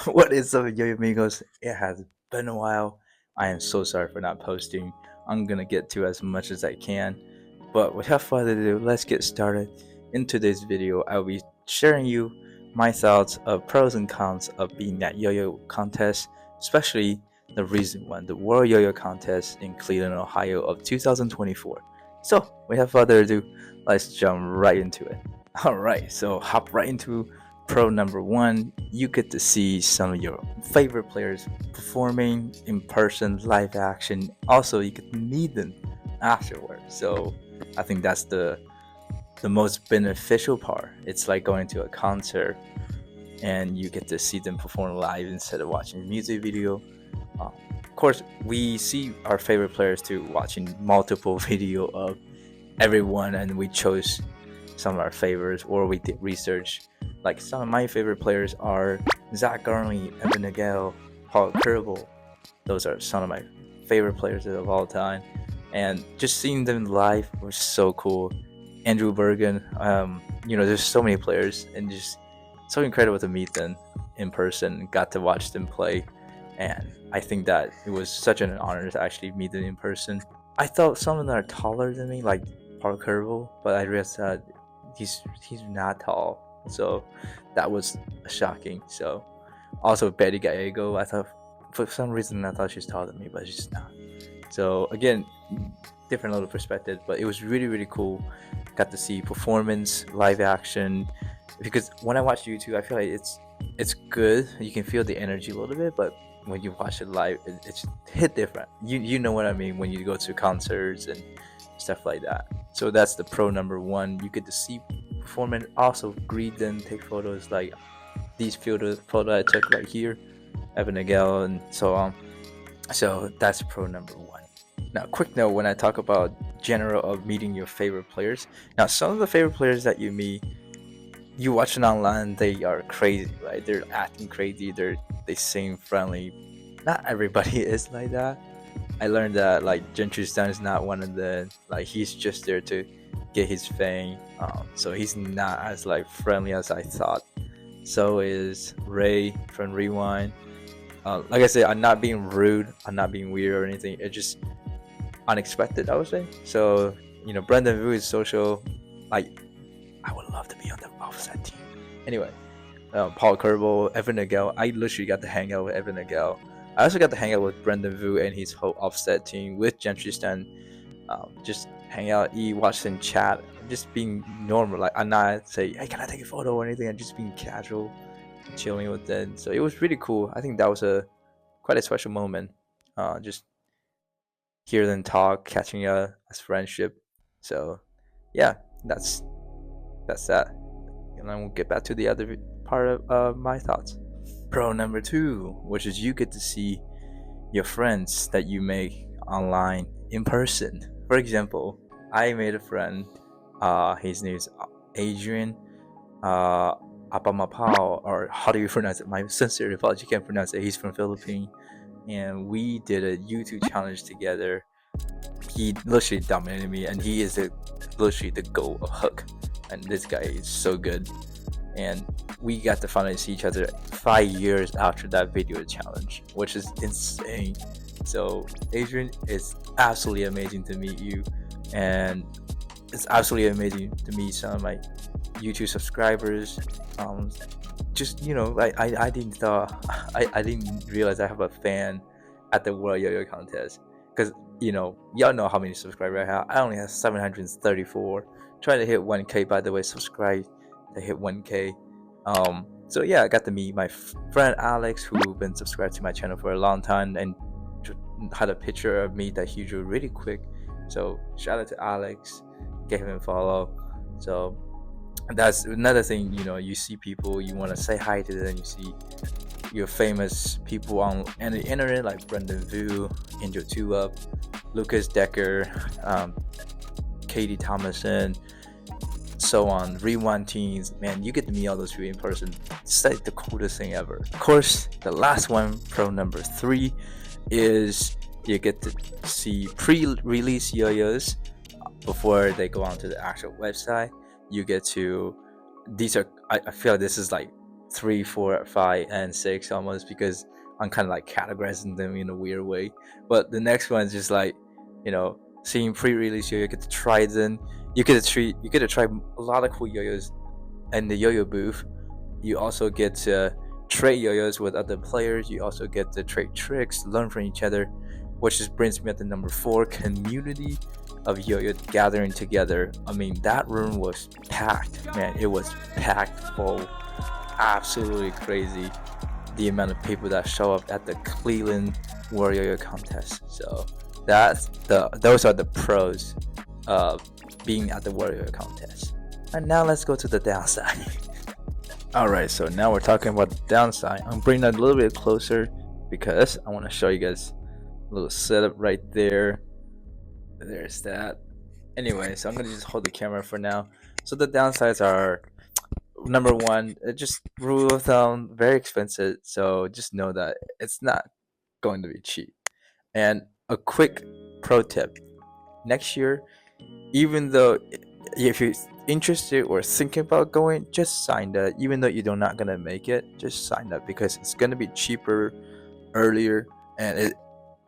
What is up, yo amigos? It has been a while. I am so sorry for not posting. I'm gonna get to as much as I can. But without further ado, let's get started. In today's video, I will be sharing you my thoughts of pros and cons of being at yo-yo contest, especially the recent one, the World Yo-Yo contest in Cleveland, Ohio of 2024. So, without further ado, let's jump right into it. Alright, so hop right into pro number one. You get to see some of your favorite players performing in person, live action. Also, you get to meet them afterwards. So I think that's the most beneficial part. It's like going to a concert and you get to see them perform live instead of watching a music video. Of course, we see our favorite players too, watching multiple video of everyone, and we chose some of our favorites, or we did research. Like some of my favorite players are Zach Garney, Evan Nagel, Paul Kerbal. Those are some of my favorite players of all time, and just seeing them live was so cool. Andrew Bergen, there's so many players, and just so incredible to meet them in person. Got to watch them play, and I think that it was such an honor to actually meet them in person. I thought some of them are taller than me, like Paul Kerbal, but I realized that he's not tall, so that was shocking. So also Betty Gallego, I thought for some reason I thought she's taller than me, but she's not. So again, different little perspective, but it was really cool. Got to see performance, live action, because when I watch YouTube, I feel like it's good. You can feel the energy a little bit, but when you watch it live, it's hit different. You know what I mean when you go to concerts and stuff like that. So that's the pro number one. You get to see performance, also greet them, take photos like these photo I took right here, Evan Nagel and so on. So that's pro number one. Now, quick note when I talk about general of meeting your favorite players. Now, some of the favorite players that you meet, you watch it online, they are crazy, right? They're acting crazy. They seem friendly. Not everybody is like that. I learned that like Gentry Stan is not one of the like he's just there to get his fame. So he's not as like friendly as I thought. So is Ray from Rewind. Like I said, I'm not being rude. I'm not being weird or anything. It's just unexpected, I would say. So Brendan Vu is social. Like I would love to be on the offset team. Anyway, Paul Kerbal, Evan Nagel. I literally got to hang out with Evan Nagel. I also got to hang out with Brendan Vu and his whole offset team with Gentry Stan. Just hang out, eat, watch them chat, just being normal. Like I'm not say, hey, can I take a photo or anything? I'm just being casual, chilling with them. So it was really cool. I think that was a quite a special moment. Just hear them talk, catching up as friendship. So yeah, that's that. And then we'll get back to the other part of my thoughts. Pro number two, which is you get to see your friends that you make online in person. For example, I made a friend. His name is Adrian. Apamapao, or how do you pronounce it? My sincere apology, can't pronounce it. He's from Philippines, and we did a YouTube challenge together. He literally dominated me, and he is literally the goal of Hook. And this guy is so good. And we got to finally see each other 5 years after that video challenge, which is insane. So Adrian, it's absolutely amazing to meet you, and it's absolutely amazing to meet some of my YouTube subscribers. Just I didn't thought I didn't realize I have a fan at the World Yo-Yo contest, because y'all know how many subscribers I have. I only have 734. Trying to hit 1K, by the way. Subscribe to hit 1K. So yeah, I got to meet my friend Alex, who been subscribed to my channel for a long time, and had a picture of me that he drew really quick. So shout out to Alex, get him a follow. So that's another thing. You see people, you want to say hi to them. You see your famous people on the internet like Brendan Vu, Angel Two Up, Lucas Decker, Katie Thomason, so on. Rewind teens, man, you get to meet all those people in person. It's like the coolest thing ever. Of course, the last one, pro number three, is you get to see pre-release yo-yos before they go onto the actual website. You get to, these are, I feel like this is like 3, 4, 5, and 6 almost, because I'm kind of like categorizing them in a weird way. But the next one is just like, seeing pre-release yo-yo, you get to try them. You get to try a lot of cool yo-yos in the yo-yo booth. You also get to trade yo-yos with other players. You also get to trade tricks, learn from each other, which just brings me at the number 4, community of yo-yo gathering together. I mean, that room was packed, man. It was packed full, absolutely crazy, the amount of people that show up at the Cleveland WORL YO-YO contest. So those are the pros of being at the WORL YO-YO contest. And now let's go to the downside. Alright, so now we're talking about the downside. I'm bringing that a little bit closer because I want to show you guys a little setup right there. There's that. Anyway, so I'm going to just hold the camera for now. So the downsides are, number 1, just rule of thumb, very expensive. So just know that it's not going to be cheap. And a quick pro tip: next year, even though if you're interested or thinking about going, just sign up. Even though you're not gonna make it, just sign up, because it's gonna be cheaper earlier, and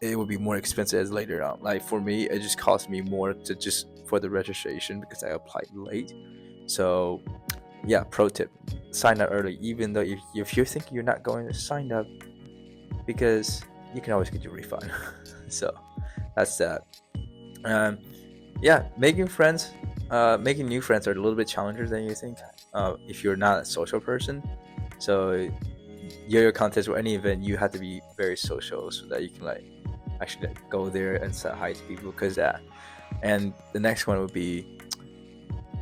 it will be more expensive as later on. Like for me, it just cost me more to just for the registration because I applied late. So yeah, pro tip: sign up early. Even though if you think you're not going to sign up, because you can always get your refund. So that's that. Yeah, making new friends are a little bit challenging than you think if you're not a social person. So yo-yo contest or any event, you have to be very social so that you can like actually go there and say hi to people, because that. And the next one would be,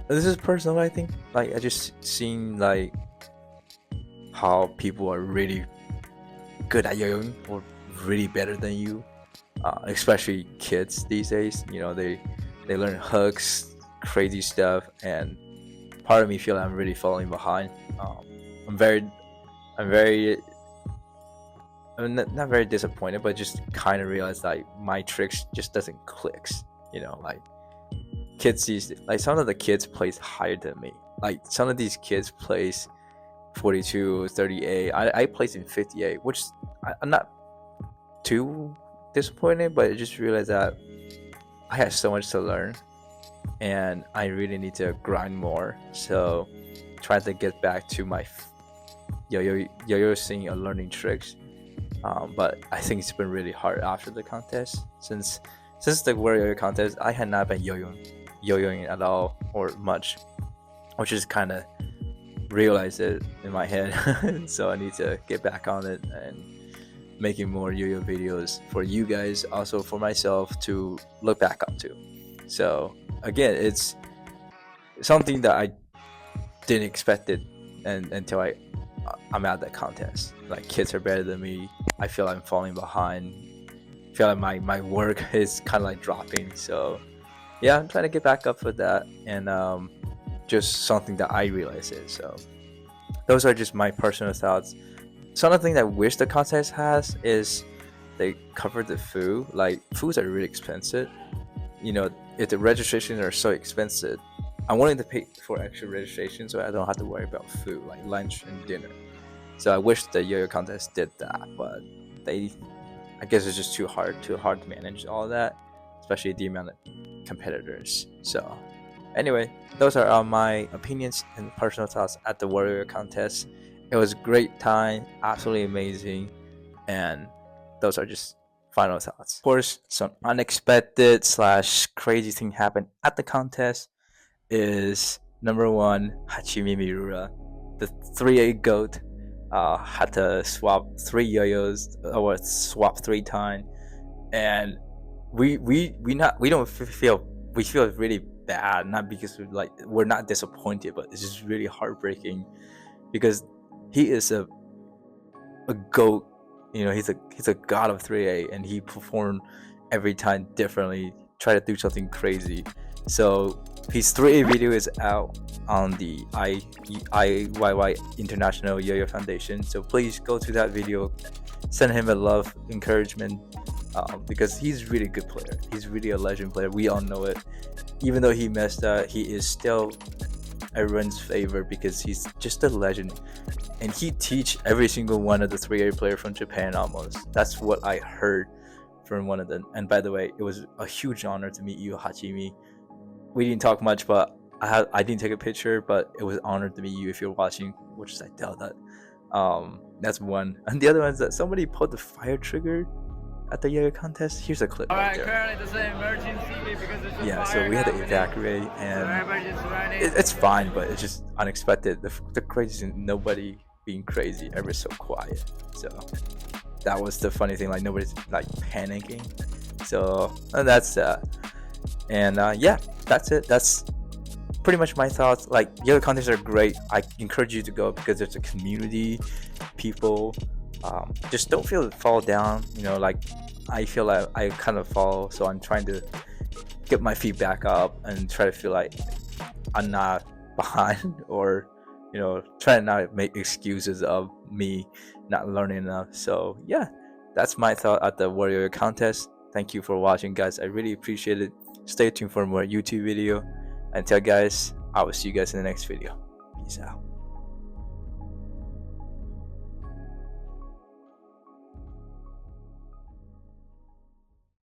this is personal, I think, like I just seen like how people are really good at yo-yoing or really better than you, especially kids these days. They learn hooks, crazy stuff, and part of me feel I'm really falling behind. I'm not very disappointed, but just kind of realized like my tricks just doesn't clicks. Like kids these, like some of the kids plays higher than me. Like some of these kids plays 42, 38. I placed in 58, which I'm not too disappointed, but I just realized that I have so much to learn and I really need to grind more. So trying to get back to my yo-yo scene and learning tricks. But I think it's been really hard after the contest. Since the WORL YO-YO contest, I had not been yo-yoing at all or much, which is kind of realized it in my head. So I need to get back on it and making more yo-yo videos for you guys, also for myself to look back onto. So again, it's something that I didn't expect it until I'm at that contest. Like kids are better than me. I feel I'm falling behind. I feel like my work is kind of like dropping. So yeah, I'm trying to get back up with that, and just something that I realize is. So those are just my personal thoughts. So another thing that I wish the contest has is they cover the food. Like foods are really expensive. If the registrations are so expensive, I'm willing to pay for extra registration so I don't have to worry about food, like lunch and dinner. So I wish the yo-yo contest did that, but I guess it's just too hard to manage all that, especially the amount of competitors. So anyway, those are all my opinions and personal thoughts at the WORL YO-YO contest. It was a great time, absolutely amazing, and those are just final thoughts. Of course, some unexpected / crazy thing happened at the contest is, number 1, Hachimi Miura, the 3A GOAT, had to swap 3 yo-yos, or swap 3 times, and we feel really bad, not because we're not disappointed, but it's just really heartbreaking because he is a GOAT. He's a god of 3A, and he performed every time differently, try to do something crazy. So his 3A video is out on the IYY International Yo-Yo Foundation. So please go to that video, send him a love, encouragement, because he's really good player. He's really a legend player. We all know it. Even though he messed up, he is still everyone's favorite because he's just a legend, and he teach every single one of the 3A player from Japan almost. That's what I heard from one of them. And by the way, it was a huge honor to meet you, Hachimi. We didn't talk much, but I didn't take a picture, but it was an honor to meet you if you're watching, which is I doubt that. That's one. And the other one is that somebody pulled the fire trigger at the Yo-yo contest. Here's a clip right there. Currently there's an emergency because there's a Yeah, fire so we had to happening. evacuate, So and everybody's running. it's fine, but it's just unexpected. The crazy, nobody being crazy, everyone's so quiet. So that was the funny thing. Like nobody's like panicking. So that's that. And yeah, that's it. That's pretty much my thoughts. Like Yo-yo contests are great. I encourage you to go because there's a community, people. Just don't feel fall down. You know, like I feel like I kind of fall, so I'm trying to get my feet back up and try to feel like I'm not behind, or try to not make excuses of me not learning enough. So yeah, that's my thought at the WORL YO-YO contest. Thank you for watching, guys. I really appreciate it. Stay tuned for more YouTube video. Until guys, I will see you guys in the next video. Peace out.